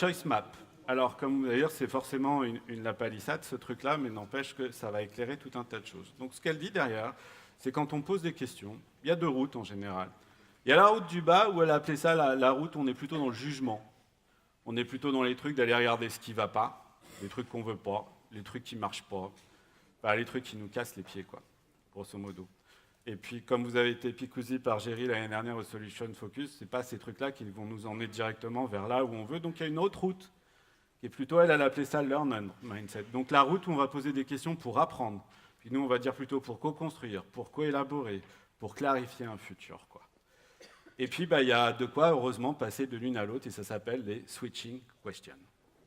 choice map. Alors, comme d'ailleurs, c'est forcément la palissade, ce truc-là, mais n'empêche que ça va éclairer tout un tas de choses. Donc, ce qu'elle dit derrière, c'est quand on pose des questions, il y a deux routes en général. Il y a la route du bas, où elle a appelé ça la route où on est plutôt dans le jugement. On est plutôt dans les trucs d'aller regarder ce qui ne va pas, les trucs qu'on ne veut pas, les trucs qui ne marchent pas, enfin, les trucs qui nous cassent les pieds, quoi, grosso modo. Et puis, comme vous avez été picousé par Géry l'année dernière au Solution Focus, ce n'est pas ces trucs-là qui vont nous emmener directement vers là où on veut. Donc, il y a une autre route, qui est plutôt, elle a appelé ça Learn Mindset. Donc, la route où on va poser des questions pour apprendre. Puis nous, on va dire plutôt pour co-construire, pour co-élaborer, pour clarifier un futur, quoi. Et puis, il y a de quoi, heureusement, passer de l'une à l'autre, et ça s'appelle les switching questions,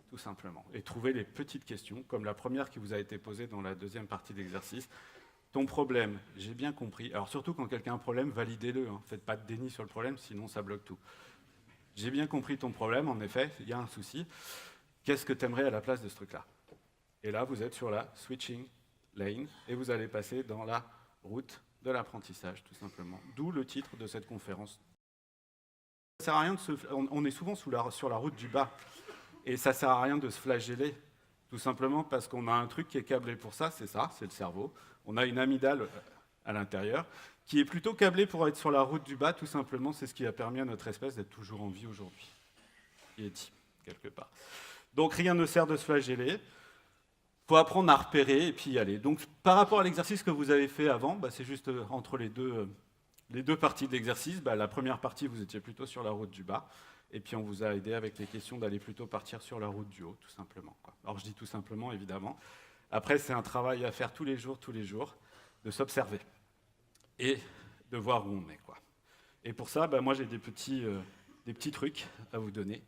tout simplement. Et trouver les petites questions, comme la première qui vous a été posée dans la deuxième partie de l'exercice. Ton problème, j'ai bien compris. Alors surtout quand quelqu'un a un problème, validez-le. Hein. Faites pas de déni sur le problème, sinon ça bloque tout. J'ai bien compris ton problème, en effet, il y a un souci. Qu'est-ce que tu aimerais à la place de ce truc-là? Et là, vous êtes sur la switching lane, et vous allez passer dans la route de l'apprentissage, tout simplement. D'où le titre de cette conférence. Ça sert à rien on est souvent sur la route du bas, et ça sert à rien de se flageller, tout simplement parce qu'on a un truc qui est câblé pour ça, c'est le cerveau. On a une amygdale à l'intérieur, qui est plutôt câblée pour être sur la route du bas, tout simplement, c'est ce qui a permis à notre espèce d'être toujours en vie aujourd'hui. Il est dit, quelque part. Donc rien ne sert de se flageller, il faut apprendre à repérer et puis y aller. Donc par rapport à l'exercice que vous avez fait avant, c'est juste entre les deux parties de l'exercice. La première partie, vous étiez plutôt sur la route du bas, et puis on vous a aidé avec les questions d'aller plutôt partir sur la route du haut, tout simplement, quoi. Alors je dis tout simplement, évidemment. Après, c'est un travail à faire tous les jours, de s'observer et de voir où on est, quoi. Et pour ça, moi, j'ai des petits trucs à vous donner.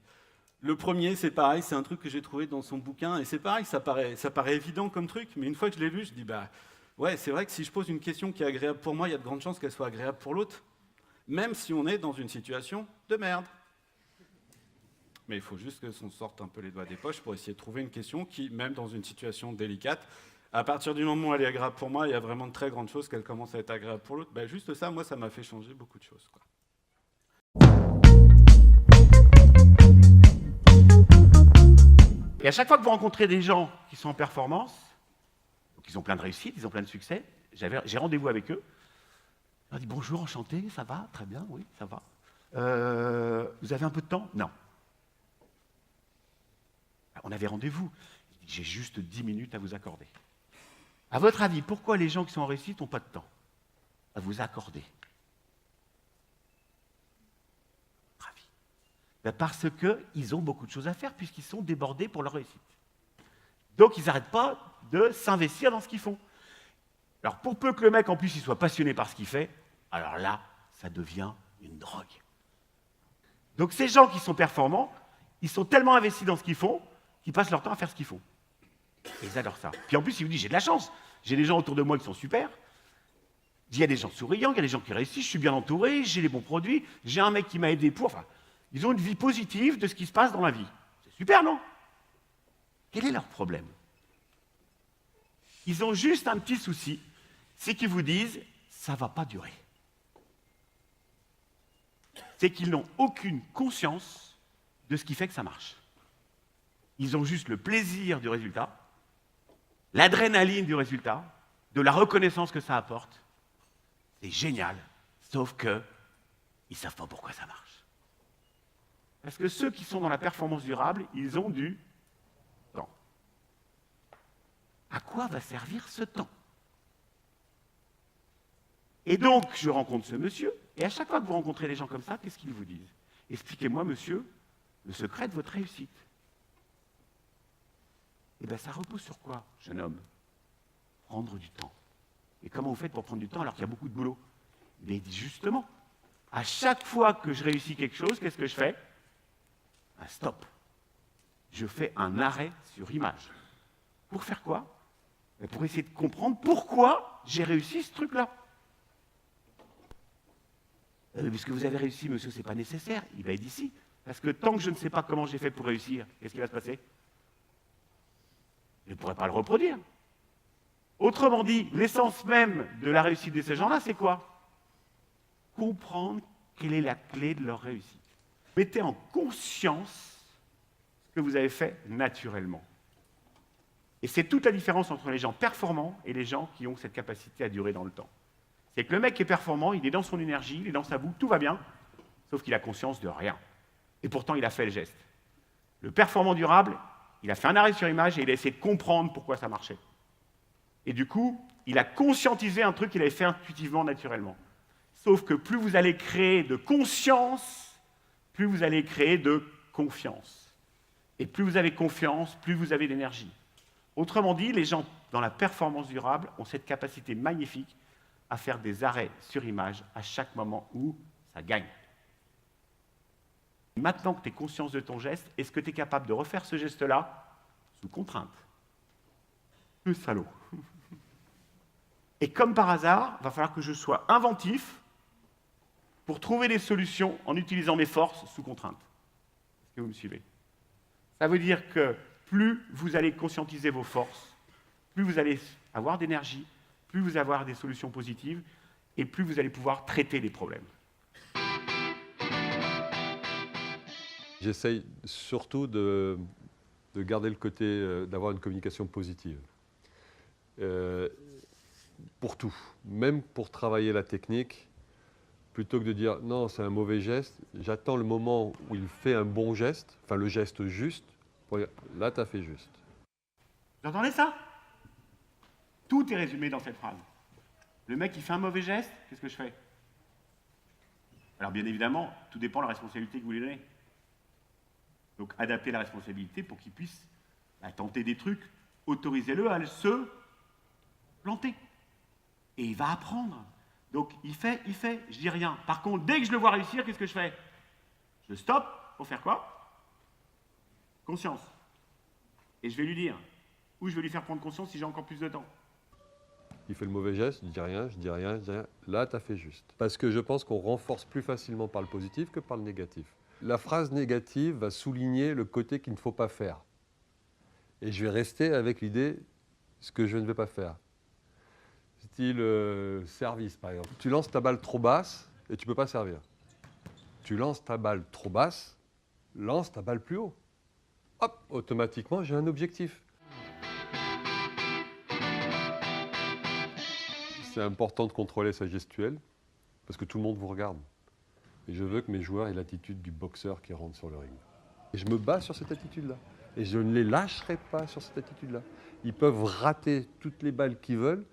Le premier, c'est pareil, c'est un truc que j'ai trouvé dans son bouquin, et c'est pareil, ça paraît évident comme truc, mais une fois que je l'ai lu, je dis, ouais, c'est vrai que si je pose une question qui est agréable pour moi, il y a de grandes chances qu'elle soit agréable pour l'autre, même si on est dans une situation de merde. Mais il faut juste qu'on sorte un peu les doigts des poches pour essayer de trouver une question qui, même dans une situation délicate, à partir du moment où elle est agréable pour moi, il y a vraiment de très grandes choses qu'elle commence à être agréable pour l'autre. Juste ça, moi, ça m'a fait changer beaucoup de choses, quoi. Et à chaque fois que vous rencontrez des gens qui sont en performance, qui ont plein de réussites, ils ont plein de succès, j'ai rendez-vous avec eux. Je leur dis bonjour, enchanté, ça va? Très bien, oui, ça va. Vous avez un peu de temps? Non. On avait rendez-vous. J'ai juste 10 minutes à vous accorder. À votre avis, pourquoi les gens qui sont en réussite n'ont pas de temps à vous accorder? Parce qu'ils ont beaucoup de choses à faire puisqu'ils sont débordés pour leur réussite. Donc ils n'arrêtent pas de s'investir dans ce qu'ils font. Alors pour peu que le mec en plus il soit passionné par ce qu'il fait, alors là, ça devient une drogue. Donc ces gens qui sont performants, ils sont tellement investis dans ce qu'ils font qu'ils passent leur temps à faire ce qu'ils font. Et ils adorent ça. Puis en plus, ils vous disent, j'ai de la chance. J'ai des gens autour de moi qui sont super. Il y a des gens souriants, il y a des gens qui réussissent, je suis bien entouré, j'ai les bons produits, j'ai un mec qui m'a aidé pour... Enfin, ils ont une vie positive de ce qui se passe dans la vie. C'est super, non? Quel est leur problème? Ils ont juste un petit souci, c'est qu'ils vous disent, ça ne va pas durer. C'est qu'ils n'ont aucune conscience de ce qui fait que ça marche. Ils ont juste le plaisir du résultat, l'adrénaline du résultat, de la reconnaissance que ça apporte. C'est génial, sauf qu'ils ne savent pas pourquoi ça marche. Parce que ceux qui sont dans la performance durable, ils ont du temps. À quoi va servir ce temps? Et donc, je rencontre ce monsieur, et à chaque fois que vous rencontrez des gens comme ça, qu'est-ce qu'ils vous disent? Expliquez-moi, monsieur, le secret de votre réussite. Eh bien, ça repose sur quoi, jeune homme? Prendre du temps. Et comment vous faites pour prendre du temps alors qu'il y a beaucoup de boulot? Mais justement, à chaque fois que je réussis quelque chose, qu'est-ce que je fais? Un stop. Je fais un arrêt sur image. Pour faire quoi? Pour essayer de comprendre pourquoi j'ai réussi ce truc-là. Puisque vous avez réussi, monsieur, c'est pas nécessaire. Il va être ici. Parce que tant que je ne sais pas comment j'ai fait pour réussir, qu'est-ce qui va se passer? Je ne pourrai pas le reproduire. Autrement dit, l'essence même de la réussite de ces gens-là, c'est quoi? Comprendre quelle est la clé de leur réussite. Mettez en conscience ce que vous avez fait naturellement. Et c'est toute la différence entre les gens performants et les gens qui ont cette capacité à durer dans le temps. C'est que le mec qui est performant, il est dans son énergie, il est dans sa boucle, tout va bien, sauf qu'il a conscience de rien. Et pourtant, il a fait le geste. Le performant durable, il a fait un arrêt sur image et il a essayé de comprendre pourquoi ça marchait. Et du coup, il a conscientisé un truc qu'il avait fait intuitivement, naturellement. Sauf que plus vous allez créer de conscience, plus vous allez créer de confiance. Et plus vous avez confiance, plus vous avez d'énergie. Autrement dit, les gens dans la performance durable ont cette capacité magnifique à faire des arrêts sur image à chaque moment où ça gagne. Maintenant que tu es conscience de ton geste, est-ce que tu es capable de refaire ce geste-là sous contrainte? Le salaud. Et comme par hasard, il va falloir que je sois inventif pour trouver des solutions en utilisant mes forces sous contrainte. Est-ce que vous me suivez? Ça veut dire que plus vous allez conscientiser vos forces, plus vous allez avoir d'énergie, plus vous allez avoir des solutions positives, et plus vous allez pouvoir traiter les problèmes. J'essaye surtout de garder le côté, d'avoir une communication positive. Pour tout, même pour travailler la technique, plutôt que de dire non, c'est un mauvais geste, j'attends le moment où il fait un bon geste, enfin le geste juste, pour dire là, tu as fait juste. Vous entendez ça? Tout est résumé dans cette phrase. Le mec, il fait un mauvais geste, qu'est-ce que je fais? Alors bien évidemment, tout dépend de la responsabilité que vous lui donnez. Donc adaptez la responsabilité pour qu'il puisse tenter des trucs, autorisez-le à se planter. Et il va apprendre. Donc il fait, je dis rien. Par contre, dès que je le vois réussir, qu'est-ce que je fais? Je stoppe pour faire quoi? Conscience. Et je vais lui dire, ou je vais lui faire prendre conscience si j'ai encore plus de temps. Il fait le mauvais geste, je dis rien, je dis rien, je dis rien. Là, tu as fait juste. Parce que je pense qu'on renforce plus facilement par le positif que par le négatif. La phrase négative va souligner le côté qu'il ne faut pas faire. Et je vais rester avec l'idée, ce que je ne vais pas faire. Style service, par exemple. Tu lances ta balle trop basse et tu ne peux pas servir. Tu lances ta balle trop basse, lance ta balle plus haut. Hop, automatiquement, j'ai un objectif. C'est important de contrôler sa gestuelle, parce que tout le monde vous regarde. Et je veux que mes joueurs aient l'attitude du boxeur qui rentre sur le ring. Et je me bats sur cette attitude-là. Et je ne les lâcherai pas sur cette attitude-là. Ils peuvent rater toutes les balles qu'ils veulent.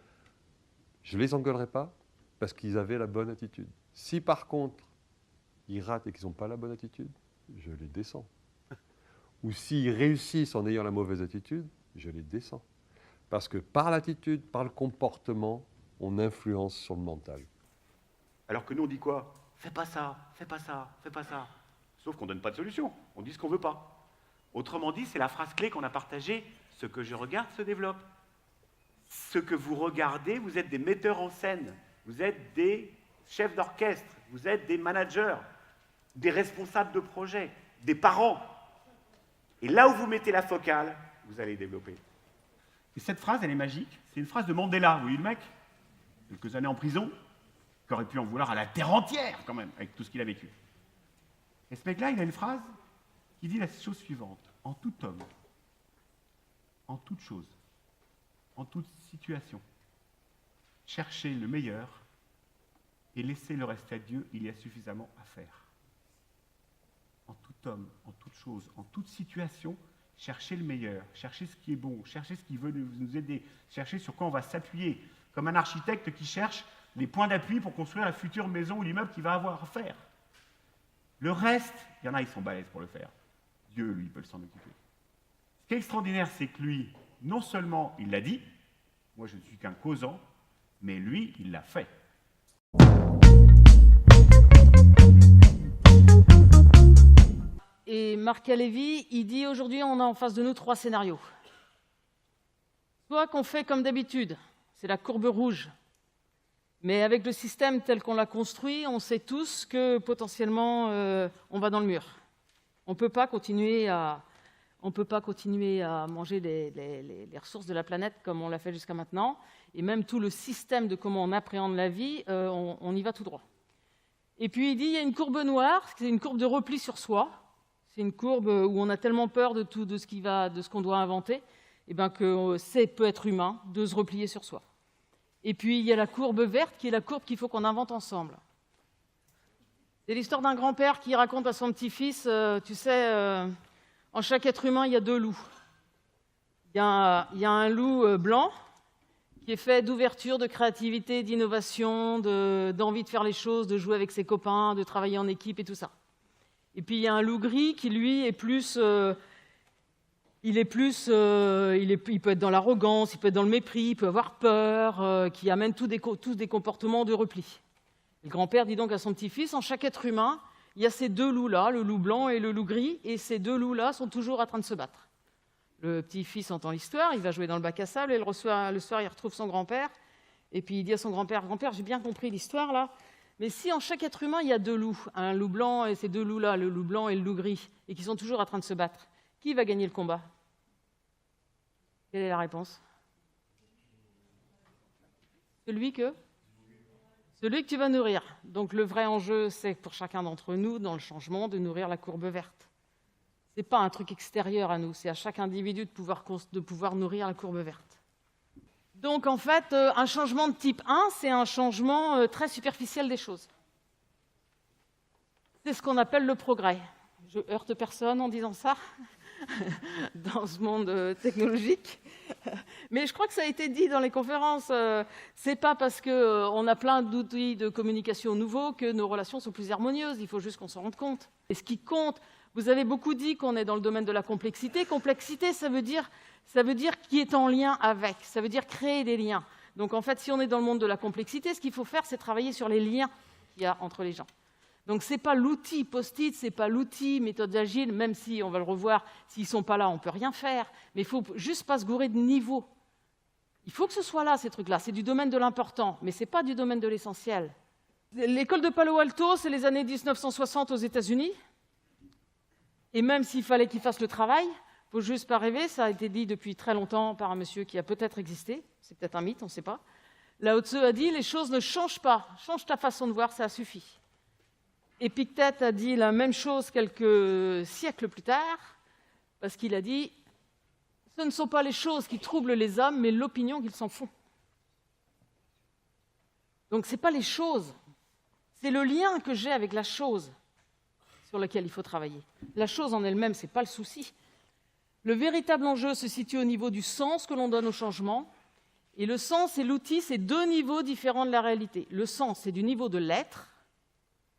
Je ne les engueulerai pas, parce qu'ils avaient la bonne attitude. Si par contre, ils ratent et qu'ils n'ont pas la bonne attitude, je les descends. Ou s'ils réussissent en ayant la mauvaise attitude, je les descends. Parce que par l'attitude, par le comportement, on influence sur le mental. Alors que nous, on dit quoi? Fais pas ça, fais pas ça, fais pas ça. Sauf qu'on ne donne pas de solution, on dit ce qu'on ne veut pas. Autrement dit, c'est la phrase clé qu'on a partagée, ce que je regarde se développe. Ce que vous regardez, vous êtes des metteurs en scène, vous êtes des chefs d'orchestre, vous êtes des managers, des responsables de projet, des parents. Et là où vous mettez la focale, vous allez développer. Et cette phrase, elle est magique. C'est une phrase de Mandela, vous voyez le mec? Quelques années en prison, qui aurait pu en vouloir à la terre entière, quand même, avec tout ce qu'il a vécu. Et ce mec-là, il a une phrase qui dit la chose suivante. En tout homme, en toute chose, en toute situation, cherchez le meilleur et laissez le reste à Dieu, il y a suffisamment à faire. En tout homme, en toute chose, en toute situation, cherchez le meilleur, cherchez ce qui est bon, cherchez ce qui veut nous aider, cherchez sur quoi on va s'appuyer, comme un architecte qui cherche les points d'appui pour construire la future maison ou l'immeuble qu'il va avoir à faire. Le reste, il y en a, ils sont balèzes pour le faire. Dieu, lui, peut s'en occuper. Ce qui est extraordinaire, c'est que lui, non seulement il l'a dit, moi je ne suis qu'un causant, mais lui, il l'a fait. Et Marc Alévi, il dit aujourd'hui, on a en face de nous 3 scénarios. Soit qu'on fait comme d'habitude, c'est la courbe rouge. Mais avec le système tel qu'on l'a construit, on sait tous que potentiellement, on va dans le mur. On ne peut pas continuer à manger les ressources de la planète comme on l'a fait jusqu'à maintenant. Et même tout le système de comment on appréhende la vie, on y va tout droit. Et puis il dit, il y a une courbe noire, c'est une courbe de repli sur soi. C'est une courbe où on a tellement peur de ce qu'on doit inventer, que c'est peut être humain de se replier sur soi. Et puis, il y a la courbe verte, qui est la courbe qu'il faut qu'on invente ensemble. C'est l'histoire d'un grand-père qui raconte à son petit-fils, en chaque être humain, il y a 2 loups. Il y a un loup blanc, qui est fait d'ouverture, de créativité, d'innovation, d'envie de faire les choses, de jouer avec ses copains, de travailler en équipe et tout ça. Et puis, il y a un loup gris qui, lui, est plus... il peut être dans l'arrogance, il peut être dans le mépris, il peut avoir peur, qui amène tous des comportements de repli. Le grand-père dit donc à son petit-fils, en chaque être humain, il y a ces 2 loups-là, le loup blanc et le loup gris, et ces 2 loups-là sont toujours en train de se battre. Le petit-fils entend l'histoire, il va jouer dans le bac à sable, et le soir, il retrouve son grand-père, et puis il dit à son grand-père, « Grand-père, j'ai bien compris l'histoire, là, mais si en chaque être humain, il y a 2 loups, un loup blanc et ces 2 loups-là, le loup blanc et le loup gris, et qui sont toujours en train de se battre, qui va gagner le combat ?» Quelle est la réponse? Celui que tu vas nourrir. Donc le vrai enjeu, c'est pour chacun d'entre nous, dans le changement, de nourrir la courbe verte. Ce n'est pas un truc extérieur à nous, c'est à chaque individu de pouvoir nourrir la courbe verte. Donc en fait, un changement de type 1, c'est un changement très superficiel des choses. C'est ce qu'on appelle le progrès. Je heurte personne en disant ça dans ce monde technologique. Mais je crois que ça a été dit dans les conférences. C'est pas parce qu'on a plein d'outils de communication nouveaux que nos relations sont plus harmonieuses. Il faut juste qu'on s'en rende compte. Et ce qui compte, vous avez beaucoup dit qu'on est dans le domaine de la complexité. Complexité, ça veut dire qui est en lien avec. Ça veut dire créer des liens. Donc en fait, si on est dans le monde de la complexité, ce qu'il faut faire, c'est travailler sur les liens qu'il y a entre les gens. Donc ce n'est pas l'outil post-it, ce n'est pas l'outil méthode agile, même si on va le revoir, s'ils ne sont pas là, on ne peut rien faire. Mais il ne faut juste pas se gourer de niveau. Il faut que ce soit là, ces trucs-là. C'est du domaine de l'important, mais ce n'est pas du domaine de l'essentiel. L'école de Palo Alto, c'est les années 1960 aux États-Unis. Et même s'il fallait qu'ils fassent le travail, il ne faut juste pas rêver, ça a été dit depuis très longtemps par un monsieur qui a peut-être existé, c'est peut-être un mythe, on ne sait pas. Lao Tzu a dit, les choses ne changent pas, change ta façon de voir, ça suffit. Épictète a dit la même chose quelques siècles plus tard, parce qu'il a dit « Ce ne sont pas les choses qui troublent les hommes, mais l'opinion qu'ils s'en font. » Donc ce n'est pas les choses, c'est le lien que j'ai avec la chose sur lequel il faut travailler. La chose en elle-même, ce n'est pas le souci. Le véritable enjeu se situe au niveau du sens que l'on donne au changement, et le sens et l'outil, c'est 2 niveaux différents de la réalité. Le sens, c'est du niveau de l'être.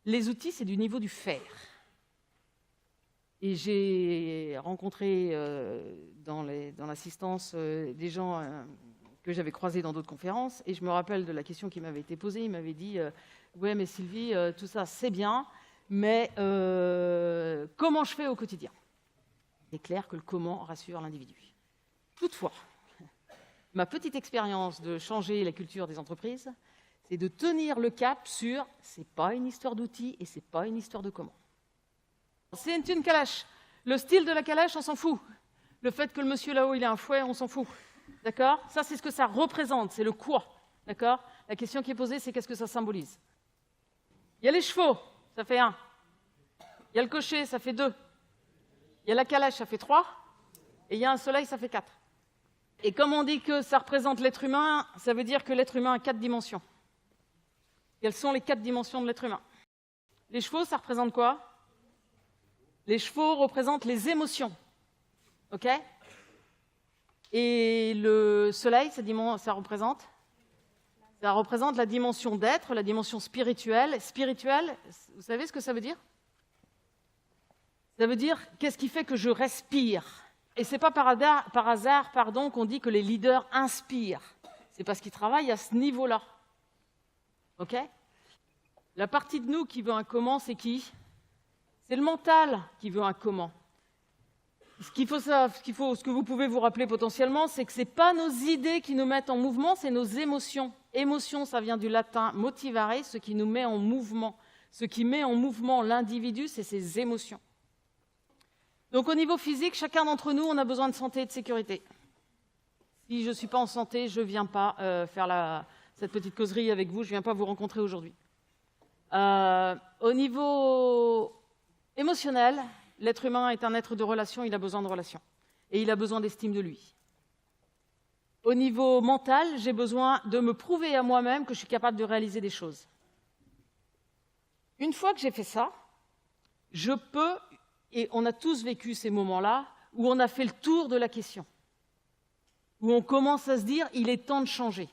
Les outils, c'est du niveau du faire. Et j'ai rencontré dans l'assistance des gens que j'avais croisés dans d'autres conférences, et je me rappelle de la question qui m'avait été posée. Il m'avait dit « Ouais, mais Sylvie, tout ça, c'est bien, mais comment je fais au quotidien ?» C'est clair que le comment rassure l'individu. Toutefois, ma petite expérience de changer la culture des entreprises, c'est de tenir le cap sur « c'est pas une histoire d'outils et c'est pas une histoire de comment ». C'est une calèche. Le style de la calèche, on s'en fout. Le fait que le monsieur là-haut, il ait un fouet, on s'en fout. D'accord? Ça, c'est ce que ça représente, c'est le quoi. D'accord? La question qui est posée, c'est qu'est-ce que ça symbolise? Il y a les chevaux, ça fait 1. Il y a le cocher, ça fait 2. Il y a la calèche, ça fait 3. Et il y a un soleil, ça fait 4. Et comme on dit que ça représente l'être humain, ça veut dire que l'être humain a 4 dimensions. Quelles sont les 4 dimensions de l'être humain? Les chevaux, ça représente quoi? Les chevaux représentent les émotions. OK? Et le soleil, ça représente la dimension d'être, la dimension spirituelle. Spirituelle, vous savez ce que ça veut dire? Ça veut dire qu'est-ce qui fait que je respire? Et ce n'est pas par hasard qu'on dit que les leaders inspirent. C'est parce qu'ils travaillent à ce niveau-là. OK? La partie de nous qui veut un comment, c'est qui? C'est le mental qui veut un comment. Ce que vous pouvez vous rappeler potentiellement, c'est que ce n'est pas nos idées qui nous mettent en mouvement, c'est nos émotions. Émotion, ça vient du latin motivare, ce qui nous met en mouvement. Ce qui met en mouvement l'individu, c'est ses émotions. Donc au niveau physique, chacun d'entre nous, on a besoin de santé et de sécurité. Si je ne suis pas en santé, je ne viens pas faire cette petite causerie avec vous, je ne viens pas vous rencontrer aujourd'hui. Au niveau émotionnel, l'être humain est un être de relation, il a besoin de relations. Et il a besoin d'estime de lui. Au niveau mental, j'ai besoin de me prouver à moi-même que je suis capable de réaliser des choses. Une fois que j'ai fait ça, je peux, et on a tous vécu ces moments-là, où on a fait le tour de la question, où on commence à se dire, il est temps de changer.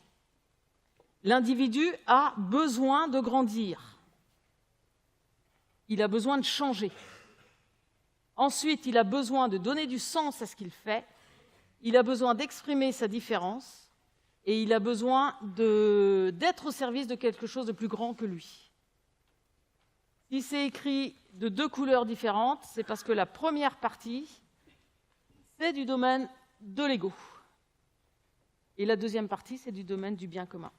L'individu a besoin de grandir. Il a besoin de changer. Ensuite, il a besoin de donner du sens à ce qu'il fait. Il a besoin d'exprimer sa différence. Et il a besoin d'être au service de quelque chose de plus grand que lui. Si c'est écrit de 2 couleurs différentes, c'est parce que la première partie, c'est du domaine de l'ego. Et la deuxième partie, c'est du domaine du bien commun.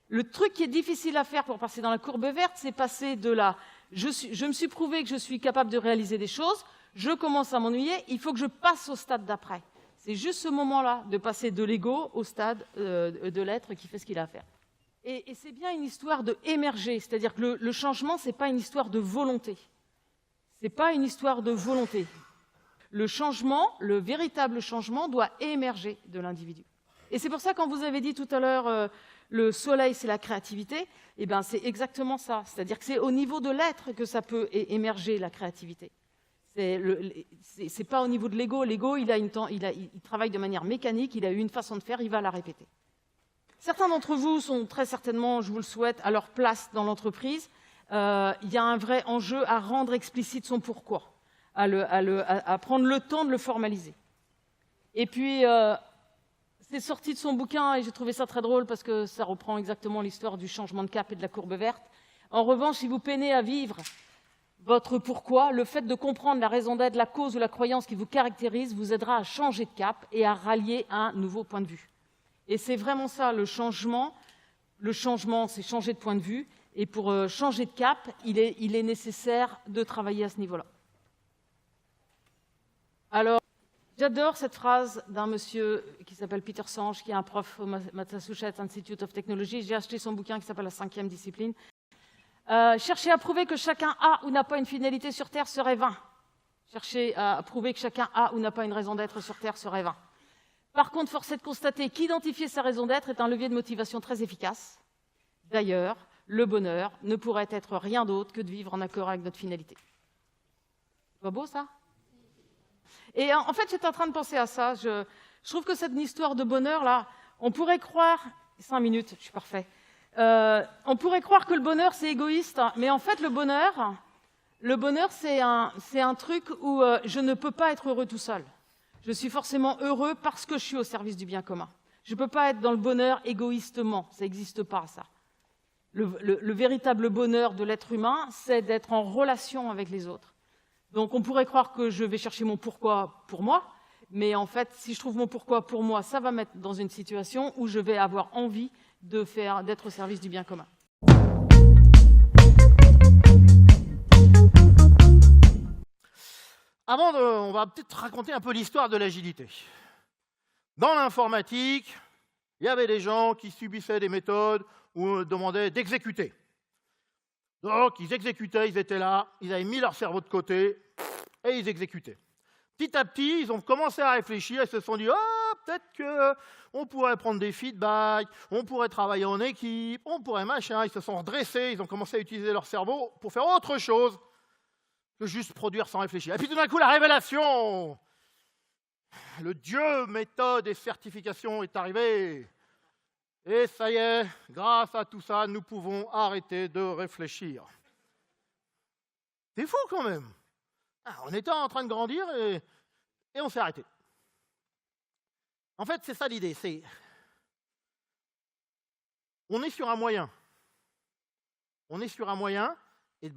Le truc qui est difficile à faire pour passer dans la courbe verte, c'est passer de là. Je me suis prouvé que je suis capable de réaliser des choses, je commence à m'ennuyer, il faut que je passe au stade d'après. C'est juste ce moment-là, de passer de l'ego au stade de l'être qui fait ce qu'il a à faire. Et c'est bien une histoire de émerger, c'est-à-dire que le changement, ce n'est pas une histoire de volonté. Ce n'est pas une histoire de volonté. Le changement, le véritable changement, doit émerger de l'individu. Et c'est pour ça, quand vous avez dit tout à l'heure, le soleil, c'est la créativité, eh ben, c'est exactement ça. C'est-à-dire que c'est au niveau de l'être que ça peut émerger, la créativité. C'est pas au niveau de l'ego. L'ego, il travaille de manière mécanique, il a une façon de faire, il va la répéter. Certains d'entre vous sont très certainement, je vous le souhaite, à leur place dans l'entreprise. Il y a un vrai enjeu à rendre explicite son pourquoi, à prendre le temps de le formaliser. Et puis, c'est sorti de son bouquin et j'ai trouvé ça très drôle parce que ça reprend exactement l'histoire du changement de cap et de la courbe verte. En revanche, si vous peinez à vivre votre pourquoi, le fait de comprendre la raison d'être, la cause ou la croyance qui vous caractérise vous aidera à changer de cap et à rallier un nouveau point de vue. Et c'est vraiment ça, le changement. Le changement, c'est changer de point de vue. Et pour changer de cap, il est nécessaire de travailler à ce niveau-là. Alors, j'adore cette phrase d'un monsieur qui s'appelle Peter Senge, qui est un prof au Massachusetts Institute of Technology. J'ai acheté son bouquin qui s'appelle La 5e discipline. Chercher à prouver que chacun a ou n'a pas une finalité sur Terre serait vain. Chercher à prouver que chacun a ou n'a pas une raison d'être sur Terre serait vain. Par contre, force est de constater qu'identifier sa raison d'être est un levier de motivation très efficace. D'ailleurs, le bonheur ne pourrait être rien d'autre que de vivre en accord avec notre finalité. C'est pas beau, ça ? Et en fait, j'étais en train de penser à ça. Je trouve que cette histoire de bonheur, là, on pourrait croire... 5 minutes, je suis parfait. On pourrait croire que le bonheur, c'est égoïste, mais en fait, le bonheur, c'est un truc où je ne peux pas être heureux tout seul. Je suis forcément heureux parce que je suis au service du bien commun. Je ne peux pas être dans le bonheur égoïstement, ça n'existe pas, ça. Le véritable bonheur de l'être humain, c'est d'être en relation avec les autres. Donc on pourrait croire que je vais chercher mon pourquoi pour moi, mais en fait, si je trouve mon pourquoi pour moi, ça va me mettre dans une situation où je vais avoir envie d'être au service du bien commun. On va peut-être raconter un peu l'histoire de l'agilité. Dans l'informatique, il y avait des gens qui subissaient des méthodes où on demandait d'exécuter. Donc, ils exécutaient, ils étaient là, ils avaient mis leur cerveau de côté et ils exécutaient. Petit à petit, ils ont commencé à réfléchir et se sont dit « Ah, peut-être qu'on pourrait prendre des feedbacks, on pourrait travailler en équipe, on pourrait machin ». Ils se sont redressés, ils ont commencé à utiliser leur cerveau pour faire autre chose que juste produire sans réfléchir. Et puis tout d'un coup, la révélation, le dieu méthode et certification est arrivé. Et ça y est, grâce à tout ça, nous pouvons arrêter de réfléchir. C'est fou quand même. On était en train de grandir et on s'est arrêté. En fait, c'est ça l'idée. On est sur un moyen. On est sur un moyen et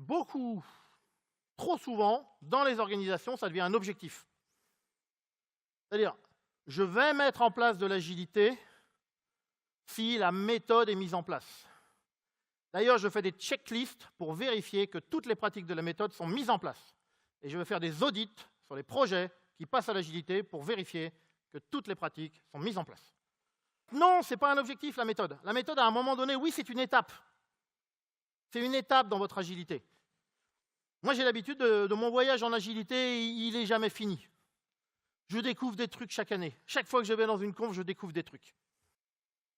trop souvent, dans les organisations, ça devient un objectif. C'est-à-dire, je vais mettre en place de l'agilité si la méthode est mise en place. D'ailleurs, je fais des checklists pour vérifier que toutes les pratiques de la méthode sont mises en place. Et je vais faire des audits sur les projets qui passent à l'agilité pour vérifier que toutes les pratiques sont mises en place. Non, ce n'est pas un objectif, la méthode. La méthode, à un moment donné, oui, c'est une étape. C'est une étape dans votre agilité. Moi, j'ai l'habitude de mon voyage en agilité, il n'est jamais fini. Je découvre des trucs chaque année. Chaque fois que je vais dans une conf, je découvre des trucs.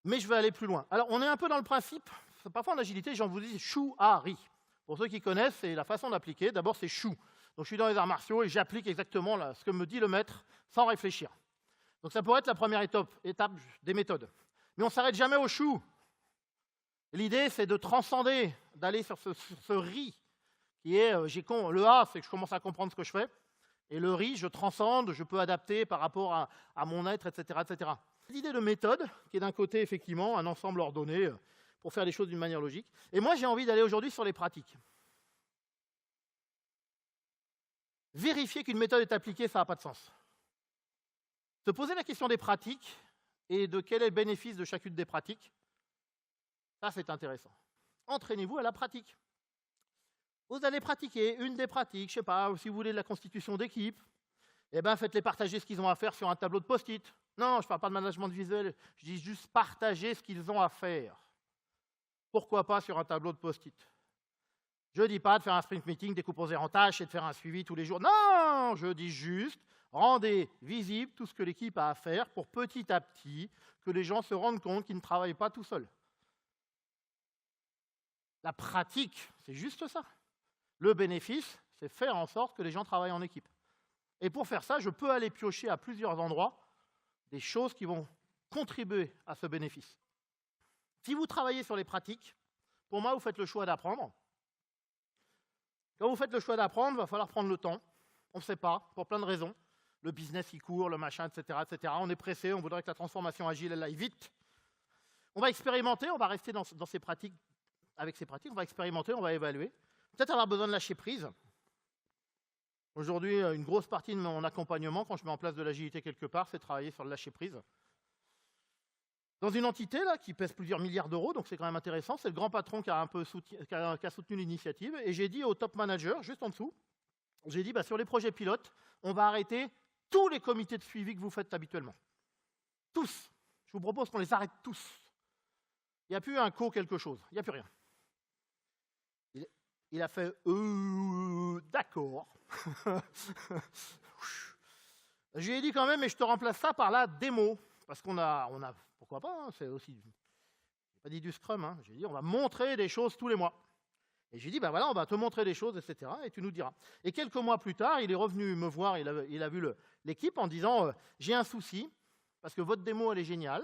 Mais je vais aller plus loin. Alors, on est un peu dans le principe, parfois en agilité, j'en vous dis chou-ari. Pour ceux qui connaissent, c'est la façon d'appliquer. D'abord, c'est chou. Donc, je suis dans les arts martiaux et j'applique exactement là, ce que me dit le maître sans réfléchir. Donc, ça pourrait être la première étape des méthodes. Mais on ne s'arrête jamais au chou. L'idée, c'est de transcender, d'aller sur ce ri, qui est, le A, c'est que je commence à comprendre ce que je fais. Et le ri, je transcende, je peux adapter par rapport à mon être, etc., etc. L'idée de méthode, qui est d'un côté, effectivement, un ensemble ordonné pour faire les choses d'une manière logique. Et moi, j'ai envie d'aller aujourd'hui sur les pratiques. Vérifier qu'une méthode est appliquée, ça n'a pas de sens. Se poser la question des pratiques et de quel est le bénéfice de chacune des pratiques, ça, c'est intéressant. Entraînez-vous à la pratique. Vous allez pratiquer une des pratiques, je ne sais pas, si vous voulez de la constitution d'équipe, eh bien, faites-les partager ce qu'ils ont à faire sur un tableau de post-it. Non, je ne parle pas de management visuel, je dis juste partager ce qu'ils ont à faire. Pourquoi pas sur un tableau de post-it? Je ne dis pas de faire un sprint meeting, décomposer en tâches et de faire un suivi tous les jours. Non, je dis juste, rendez visible tout ce que l'équipe a à faire pour petit à petit que les gens se rendent compte qu'ils ne travaillent pas tout seuls. La pratique, c'est juste ça. Le bénéfice, c'est faire en sorte que les gens travaillent en équipe. Et pour faire ça, je peux aller piocher à plusieurs endroits des choses qui vont contribuer à ce bénéfice. Si vous travaillez sur les pratiques, pour moi, vous faites le choix d'apprendre. Quand vous faites le choix d'apprendre, il va falloir prendre le temps. On ne sait pas, pour plein de raisons. Le business, il court, le machin, etc., etc. On est pressé, on voudrait que la transformation agile, elle aille vite. On va expérimenter, on va rester dans ces pratiques. Avec ces pratiques, on va expérimenter, on va évaluer. Peut-être avoir besoin de lâcher prise. Aujourd'hui, une grosse partie de mon accompagnement, quand je mets en place de l'agilité quelque part, c'est travailler sur le lâcher prise. Dans une entité là, qui pèse plusieurs milliards d'euros, donc c'est quand même intéressant, c'est le grand patron qui a soutenu l'initiative. Et j'ai dit au top manager, juste en dessous, j'ai dit, sur les projets pilotes, on va arrêter tous les comités de suivi que vous faites habituellement. Tous. Je vous propose qu'on les arrête tous. Il n'y a plus un quelque chose, il n'y a plus rien. Il a fait d'accord. Je lui ai dit quand même, mais je te remplace ça par la démo. Parce qu'on a pourquoi pas, hein, c'est aussi, je n'ai pas dit du Scrum, hein, j'ai dit on va montrer des choses tous les mois. Et j'ai dit, voilà, on va te montrer des choses, etc. Et tu nous diras. Et quelques mois plus tard, il est revenu me voir, il a vu l'équipe en disant, j'ai un souci, parce que votre démo, elle est géniale.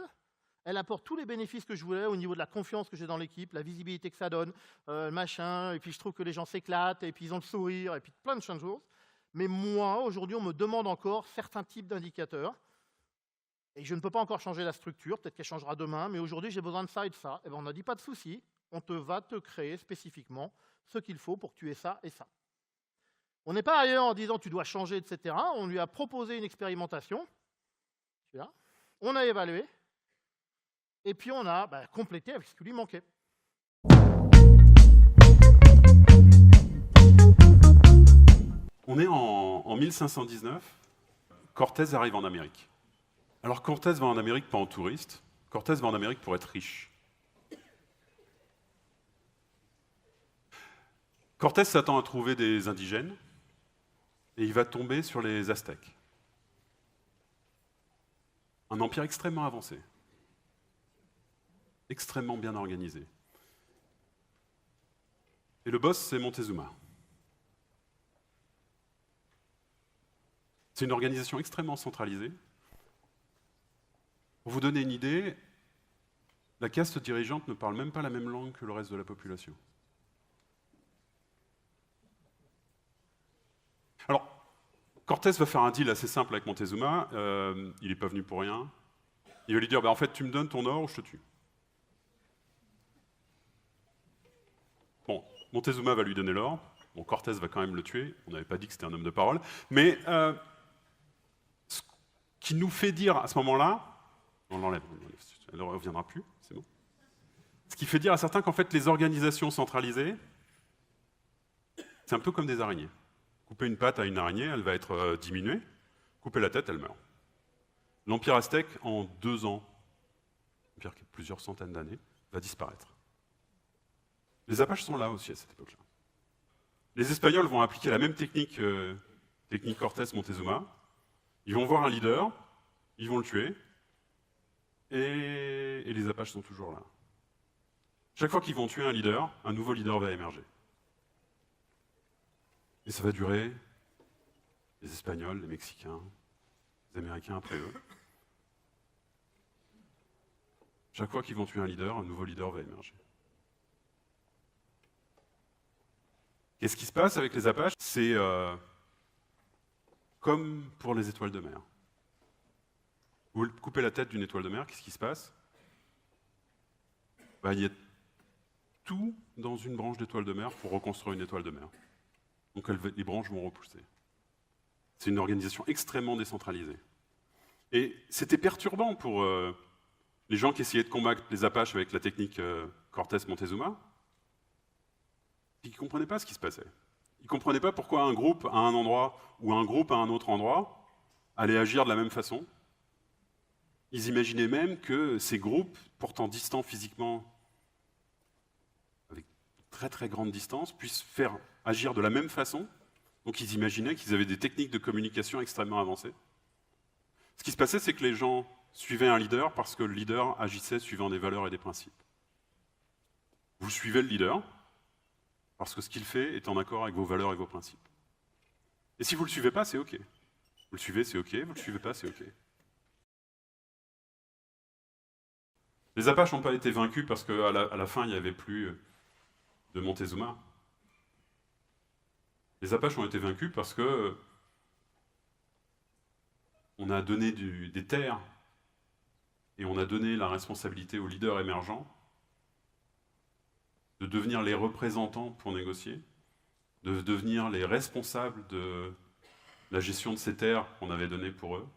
Elle apporte tous les bénéfices que je voulais au niveau de la confiance que j'ai dans l'équipe, la visibilité que ça donne, machin, et puis je trouve que les gens s'éclatent, et puis ils ont le sourire, et puis plein de choses. Mais moi, aujourd'hui, on me demande encore certains types d'indicateurs, et je ne peux pas encore changer la structure, peut-être qu'elle changera demain, mais aujourd'hui, j'ai besoin de ça et de ça. Et bien, on n'a dit pas de souci, on va te créer spécifiquement ce qu'il faut pour que tu aies ça et ça. On n'est pas ailleurs en disant tu dois changer, etc. On lui a proposé une expérimentation, on a évalué, et puis on a complété avec ce qui lui manquait. On est en 1519, Cortés arrive en Amérique. Alors Cortés va en Amérique pas en touriste, Cortés va en Amérique pour être riche. Cortés s'attend à trouver des indigènes, et il va tomber sur les Aztèques. Un empire extrêmement avancé. Extrêmement bien organisé. Et le boss, c'est Montezuma. C'est une organisation extrêmement centralisée. Pour vous donner une idée, la caste dirigeante ne parle même pas la même langue que le reste de la population. Alors, Cortés va faire un deal assez simple avec Montezuma. Il n'est pas venu pour rien. Il va lui dire, en fait, tu me donnes ton or ou je te tue. Bon, Montezuma va lui donner l'or. Bon, Cortés va quand même le tuer. On n'avait pas dit que c'était un homme de parole. Mais ce qui nous fait dire à ce moment-là, on l'enlève, elle ne reviendra plus, c'est bon. Ce qui fait dire à certains qu'en fait, les organisations centralisées, c'est un peu comme des araignées. Couper une patte à une araignée, elle va être diminuée. Couper la tête, elle meurt. L'Empire aztèque, en 2 ans, empire qui a plusieurs centaines d'années, va disparaître. Les Apaches sont là aussi à cette époque-là. Les Espagnols vont appliquer la même technique, technique Cortés-Montezuma. Ils vont voir un leader, ils vont le tuer, et les Apaches sont toujours là. Chaque fois qu'ils vont tuer un leader, un nouveau leader va émerger. Et ça va durer, les Espagnols, les Mexicains, les Américains après eux. Chaque fois qu'ils vont tuer un nouveau leader va émerger. Qu'est-ce qui se passe avec les Apaches? C'est comme pour les étoiles de mer. Vous coupez la tête d'une étoile de mer, qu'est-ce qui se passe? Il y a tout dans une branche d'étoile de mer pour reconstruire une étoile de mer. Donc les branches vont repousser. C'est une organisation extrêmement décentralisée. Et c'était perturbant pour les gens qui essayaient de combattre les Apaches avec la technique Cortés-Montezuma. Ils ne comprenaient pas ce qui se passait. Ils ne comprenaient pas pourquoi un groupe à un endroit ou un groupe à un autre endroit allait agir de la même façon. Ils imaginaient même que ces groupes, pourtant distants physiquement, avec très très grande distance, puissent faire agir de la même façon. Donc ils imaginaient qu'ils avaient des techniques de communication extrêmement avancées. Ce qui se passait, c'est que les gens suivaient un leader parce que le leader agissait suivant des valeurs et des principes. Vous suivez le leader parce que ce qu'il fait est en accord avec vos valeurs et vos principes. Et si vous ne le suivez pas, c'est OK. Vous le suivez, c'est OK. Vous ne le suivez pas, c'est OK. Les Apaches n'ont pas été vaincus parce qu'à la fin, il n'y avait plus de Montezuma. Les Apaches ont été vaincus parce que on a donné des terres et on a donné la responsabilité aux leaders émergents de devenir les représentants pour négocier, de devenir les responsables de la gestion de ces terres qu'on avait données pour eux,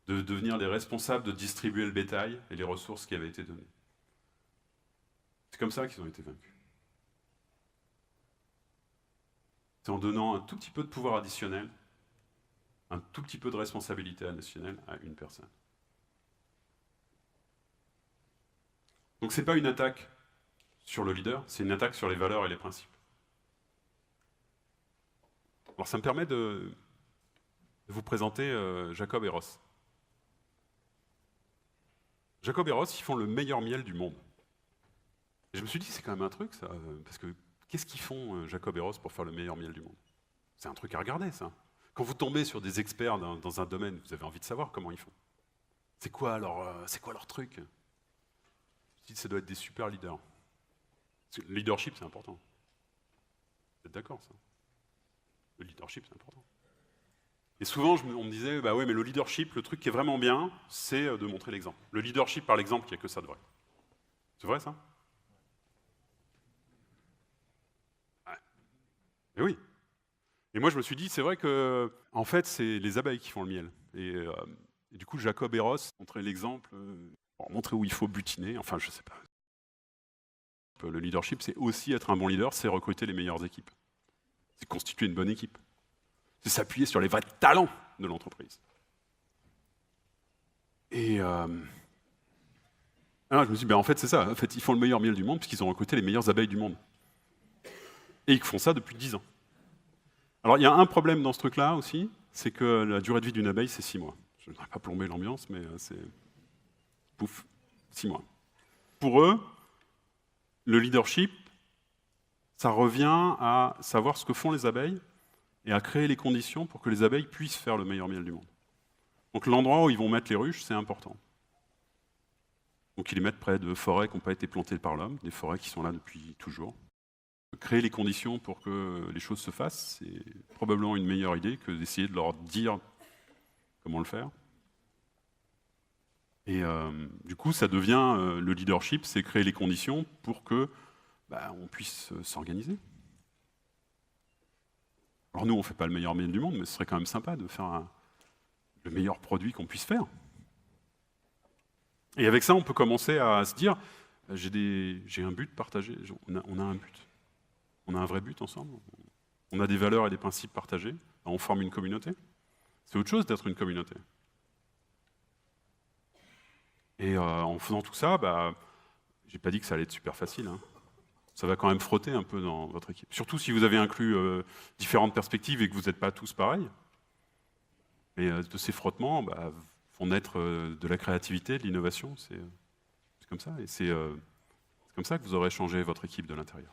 de devenir les responsables de distribuer le bétail et les ressources qui avaient été données. C'est comme ça qu'ils ont été vaincus. C'est en donnant un tout petit peu de pouvoir additionnel, un tout petit peu de responsabilité additionnelle à une personne. Donc ce n'est pas une attaque sur le leader, c'est une attaque sur les valeurs et les principes. Alors ça me permet de vous présenter Jacob et Ross. Jacob et Ross, ils font le meilleur miel du monde. Et je me suis dit, c'est quand même un truc, ça, parce que qu'est-ce qu'ils font, Jacob et Ross, pour faire le meilleur miel du monde? C'est un truc à regarder, ça. Quand vous tombez sur des experts dans un domaine, vous avez envie de savoir comment ils font. C'est quoi leur truc? Je me suis dit, ça doit être des super leaders. Parce que le leadership, c'est important. Vous êtes d'accord, ça? Le leadership, c'est important. Et souvent, on me disait, bah ouais, mais le leadership, le truc qui est vraiment bien, c'est de montrer l'exemple. Le leadership par l'exemple, il n'y a que ça de vrai. C'est vrai, ça? Ouais. Et oui. Et moi, je me suis dit, c'est vrai que, en fait, c'est les abeilles qui font le miel. Et du coup, Jacob et Ross montraient l'exemple, pour montrer où il faut butiner. Enfin, je sais pas. Le leadership, c'est aussi être un bon leader, c'est recruter les meilleures équipes. C'est constituer une bonne équipe. C'est s'appuyer sur les vrais talents de l'entreprise. Et alors, je me suis dit, en fait, c'est ça. En fait, ils font le meilleur miel du monde puisqu'ils ont recruté les meilleures abeilles du monde. Et ils font ça depuis 10 ans. Alors, il y a un problème dans ce truc-là aussi, c'est que la durée de vie d'une abeille, c'est 6 mois. Je ne voudrais pas plomber l'ambiance, mais c'est... Pouf, 6 mois. Pour eux, le leadership, ça revient à savoir ce que font les abeilles et à créer les conditions pour que les abeilles puissent faire le meilleur miel du monde. Donc l'endroit où ils vont mettre les ruches, c'est important. Donc ils les mettent près de forêts qui n'ont pas été plantées par l'homme, des forêts qui sont là depuis toujours. Créer les conditions pour que les choses se fassent, c'est probablement une meilleure idée que d'essayer de leur dire comment le faire. Et du coup, ça devient le leadership, c'est créer les conditions pour que on puisse s'organiser. Alors nous, on ne fait pas le meilleur miel du monde, mais ce serait quand même sympa de faire le meilleur produit qu'on puisse faire. Et avec ça, on peut commencer à se dire, j'ai un but partagé, on a un but. On a un vrai but ensemble, on a des valeurs et des principes partagés, on forme une communauté. C'est autre chose d'être une communauté. Et en faisant tout ça, j'ai pas dit que ça allait être super facile. Hein. ça va quand même frotter un peu dans votre équipe. Surtout si vous avez inclus différentes perspectives et que vous n'êtes pas tous pareils. Mais de ces frottements vont naître de la créativité, de l'innovation. C'est comme ça. Et c'est comme ça que vous aurez changé votre équipe de l'intérieur.